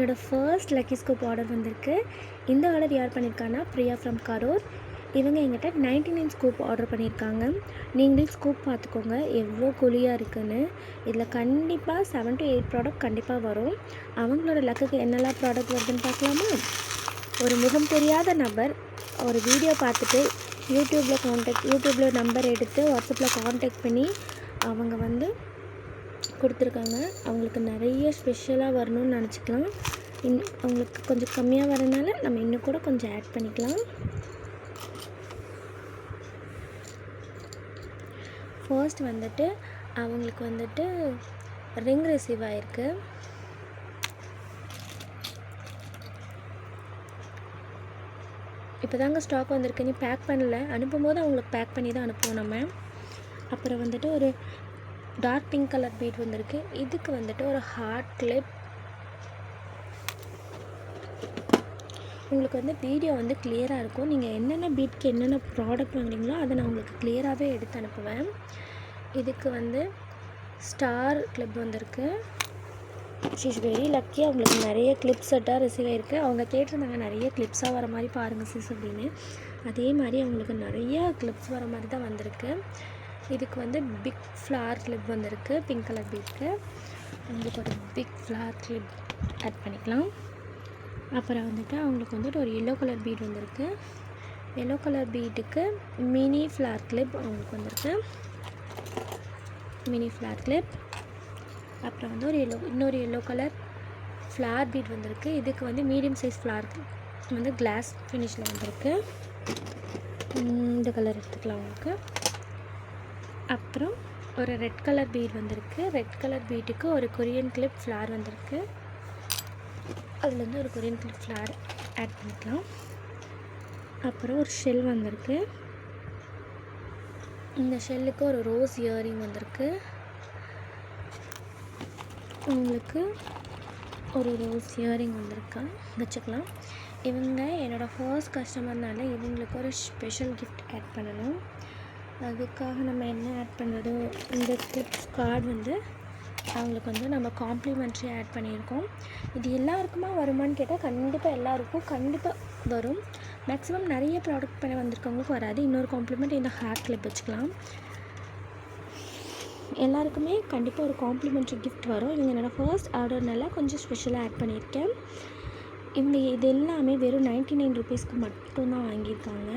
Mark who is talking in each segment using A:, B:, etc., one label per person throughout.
A: என்னோடய first lucky scoop order வந்திருக்கு. இந்த ஆர்டர் யார் பண்ணியிருக்காங்கன்னா பிரியா ஃப்ரம் கரூர். இவங்க எங்கிட்ட 99 ஸ்கூப் ஆர்டர் பண்ணியிருக்காங்க. நீங்களே ஸ்கூப் பார்த்துக்கோங்க எவ்வளோ குழியாக இருக்குதுன்னு. இதில் கண்டிப்பாக 7 to 8 ப்ராடக்ட் கண்டிப்பாக வரும். அவங்களோட லக்குக்கு என்னெல்லாம் ப்ராடக்ட் வருதுன்னு பார்க்கலாமா? ஒரு முகம் தெரியாத நபர் ஒரு வீடியோ பார்த்துட்டு யூடியூப்பில் நம்பர் எடுத்து வாட்ஸ்அப்பில் காண்டாக்ட் பண்ணி அவங்க கொடுத்துருக்காங்க. அவங்களுக்கு நிறைய ஸ்பெஷலாக வரணும்னு நினச்சிக்கலாம். அவங்களுக்கு கொஞ்சம் கம்மியாக வரனால நம்ம இன்னும் கூட கொஞ்சம் ஆட் பண்ணிக்கலாம். ஃபர்ஸ்ட் அவங்களுக்கு ரிங் ரிசீவ் ஆகிருக்கு. இப்போ தாங்க ஸ்டாக் வந்திருக்கு. நீ பேக் பண்ணல, அனுப்பும்போது அவங்களுக்கு பேக் பண்ணி தான் அனுப்புவோம் நம்ம. அப்புறம் ஒரு டார்க் பிங்க் கலர் பீட் வந்திருக்கு. இதுக்கு ஒரு ஹார்ட் கிளிப். உங்களுக்கு வீடியோ கிளியராக இருக்கும். நீங்கள் என்னென்ன பீட்க்கு என்னென்ன ப்ராடக்ட் வாங்குறீங்களோ அதை நான் உங்களுக்கு கிளியராகவே எடுத்து அனுப்புவேன். இதுக்கு ஸ்டார் கிளிப் வந்திருக்கு. She's very lucky. அவங்களுக்கு நிறைய கிளிப் செட்டாக ரிசீவ் ஆகிருக்கு. அவங்க கேட்டிருந்தாங்க நிறைய கிளிப்ஸாக வர மாதிரி பாருங்கள் சிஸ் அப்படின்னு. அதே மாதிரி அவங்களுக்கு நிறைய கிளிப்ஸ் வர மாதிரி தான் வந்திருக்கு. இதுக்கு பிக் ஃப்ளார் கிளிப் வந்திருக்கு பிங்க் கலர் பீட்க்கு. அவங்களுக்கு ஒரு பிக் ஃப்ளார் கிளிப் ஆட் பண்ணிக்கலாம். அப்புறம் அவங்களுக்கு ஒரு எல்லோ கலர் பீட் வந்திருக்கு. எல்லோ கலர் பீட்டுக்கு மினி ஃப்ளார் கிளிப் அவங்களுக்கு வந்திருக்கு. Mini flower clip. அப்புறம் இன்னொரு எல்லோ கலர் ஃப்ளார் பீட் வந்திருக்கு. இதுக்கு மீடியம் சைஸ் ஃப்ளார் கிளாஸ் ஃபினிஷில் வந்திருக்கு. இந்த கலர் எடுத்துக்கலாம் உங்களுக்கு. அப்புறம் ஒரு ரெட் கலர் பீட் வந்திருக்கு. ரெட் கலர் பீட்டுக்கு ஒரு கொரியன் கிளிப் ஃப்ளார் வந்திருக்கு. அதுலேருந்து ஒரு கொரியன் கிளிப் ஃப்ளார் ஆட் பண்ணிக்கலாம். அப்புறம் ஒரு ஷெல் வந்திருக்கு. இந்த ஷெல்லுக்கு ஒரு ரோஸ் இயரிங் வந்திருக்கு. உங்களுக்கு ஒரு ரோஸ் இயரிங் வந்திருக்கா வச்சுக்கலாம். இவங்க என்னோடய ஃபர்ஸ்ட் கஸ்டமர்னால இவங்களுக்கு ஒரு ஸ்பெஷல் கிஃப்ட் ஆட் பண்ணணும். அதுக்காக நம்ம என்ன ஆட் பண்ணுறதோ இந்த கிஃப்ட் கார்டு அவங்களுக்கு நம்ம காம்ப்ளிமெண்ட்ரி ஆட் பண்ணியிருக்கோம். இது எல்லாருக்குமா வருமானு கேட்டால் கண்டிப்பாக எல்லாருக்கும் கண்டிப்பாக வரும். மேக்ஸிமம் நிறைய ப்ராடக்ட் பண்ண வந்திருக்கவங்களுக்கு வராது. இன்னொரு காம்ப்ளிமெண்ட் இந்த ஹேர் கிளிப் வச்சுக்கலாம். எல்லாருக்குமே கண்டிப்பாக ஒரு காம்ப்ளிமெண்ட்ரி கிஃப்ட் வரும். இவங்க என்னோடய ஃபர்ஸ்ட் ஆர்டர்னால கொஞ்சம் ஸ்பெஷலாக ஆட் பண்ணியிருக்கேன். இவங்க இது எல்லாமே வெறும் 99 ருபீஸ்க்கு மட்டும்தான் வாங்கியிருக்காங்க.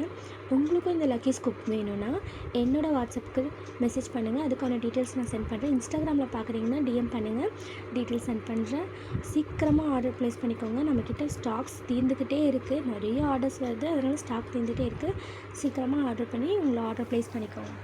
A: உங்களுக்கும் இந்த லக்கி ஸ்கூப் வேணும்னா என்னோடய வாட்ஸ்அப்புக்கு மெசேஜ் பண்ணுங்கள். அதுக்கான டீட்டெயில்ஸ் நான் சென்ட் பண்ணுறேன். இன்ஸ்டாகிராமில் பார்க்குறீங்கன்னா டிஎம் பண்ணுங்கள், டீட்டெயில்ஸ் சென்ட் பண்ணுறேன். சீக்கிரமாக ஆர்டர் ப்ளேஸ் பண்ணிக்கோங்க. நம்மக்கிட்ட ஸ்டாக்ஸ் தீர்ந்துக்கிட்டே இருக்குது. நிறைய ஆர்டர்ஸ் வருது, அதனால் ஸ்டாக் தீர்ந்துகிட்டே இருக்குது. சீக்கிரமாக ஆர்டர் பண்ணி உங்களை ஆர்டர் ப்ளேஸ் பண்ணிக்கோங்க.